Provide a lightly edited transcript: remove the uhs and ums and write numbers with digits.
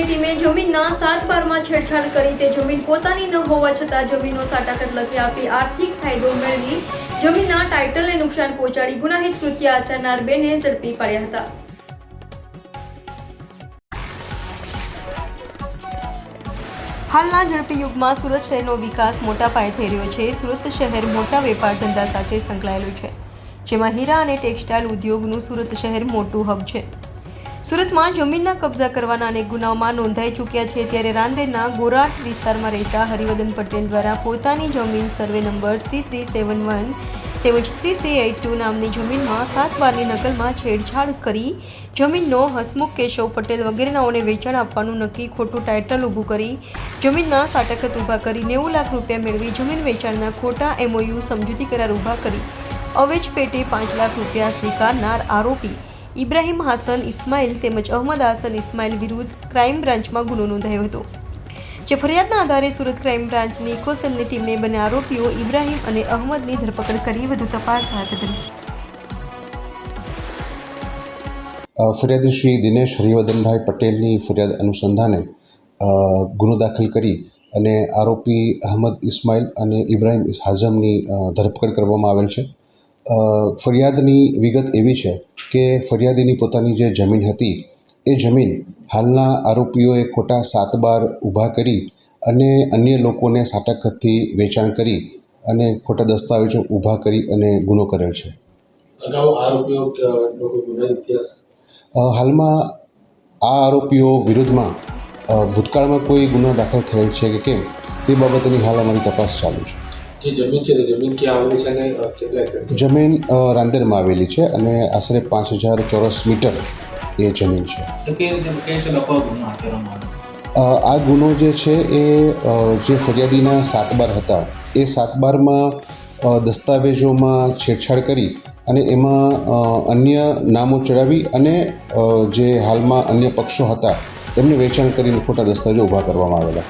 પોલીસની ટીમે જમીનના 7/12માં છેડછાડ કરી તે જમીન પોતાની ન હોવા છતાં જમીનનો સાટાકટ લખી આપી આર્થિક ફાયદો મેળવી જમીનના ટાઇટલને નુકસાન પહોંચાડી ગુનાહિત કૃત્ય આચરનાર બેને ઝડપી પાડ્યા હતા। હાલના ઝડપી યુગમાં સુરત શહેરનો વિકાસ મોટા પાયે થઈ રહ્યો છે। સુરત શહેર મોટા વેપાર ધંધા સાથે સંકળાયેલું છે, જેમાં હીરા અને ટેક્સટાઇલ ઉદ્યોગનું સુરત શહેર મોટું હબ છે। સુરતમાં જમીનના કબજા કરવાના અનેક ગુનાઓમાં નોંધાઈ ચૂક્યા છે। ત્યારે રાંદેરના ગોરાટ વિસ્તારમાં રહેતા હરિવર્ધન પટેલ દ્વારા પોતાની જમીન સર્વે નંબર 3371 તેમજ 3382 નામની જમીનમાં 7/12ની નકલમાં છેડછાડ કરી જમીનનો હસમુખ કેશવ પટેલ વગેરેનાઓને વેચાણ આપવાનું નક્કી ખોટું ટાઇટલ ઊભું કરી જમીનના સાટકત ઊભા કરી 90 લાખ રૂપિયા મેળવી જમીન વેચાણના ખોટા MOU સમજૂતી કરાર ઊભા કરી અવેજ પેટે 5 લાખ રૂપિયા સ્વીકારનાર આરોપી ઇબ્રાહિમ હાસન ઇસ્માઇલ તેમજ અહમદ હાસન ઇસ્માઇલ વિરુદ્ધ ક્રાઇમ બ્રાન્ચમાં ગુનો નોંધાયો હતો, જે ફરિયાદના આધારે સુરત ક્રાઇમ બ્રાન્ચની ઇકોસેલની ટીમે બંને આરોપીઓ ઇબ્રાહિમ અને અહમદની ધરપકડ કરી વધુ તપાસ હાથ ધરી છે। ફરિયાદી શ્રી દિનેશ હરિવર્ધનભાઈ પટેલની ફરિયાદ અનુસંધાને ગુનો દાખલ કરી અને આરોપી અહમદ ઇસ્માઇલ અને ઇબ્રાહિમ હાઝમની ધરપકડ કરવામાં આવેલ છે। ફરિયાદની વિગત એવી છે કે ફરિયાદીની પોતાની જે જમીન હતી એ જમીન હાલના આરોપીઓએ ખોટા 7/12 ઊભા કરી અને અન્ય લોકોને સાટાકતથી વેચાણ કરી અને ખોટા દસ્તાવેજો ઊભા કરી અને ગુનો કરેલ છે। અગાઉ આરોપીઓ ગુનાહિત ઇતિહાસ હાલમાં આ આરોપીઓ વિરુદ્ધમાં ભૂતકાળમાં કોઈ ગુનો દાખલ થયેલ છે કે કેમ તે બાબતની હાલ અમારી તપાસ ચાલુ છે। જે જમીન છે તે જમીન ક્યાં આવેલી છે અને કેટલા એકર? જમીન રાંદેરમાં આવેલી છે અને આશરે 5000 ચોરસ મીટર એ જમીન છે। આ ગુનો જે છે એ જે ફરિયાદીના 7/12 હતા એ 7/12માં દસ્તાવેજોમાં છેડછાડ કરી અને એમાં અન્ય નામો ચડાવી અને જે હાલમાં અન્ય પક્ષો હતા એમને વેચાણ કરીને ખોટા દસ્તાવેજો ઊભા કરવામાં આવેલા।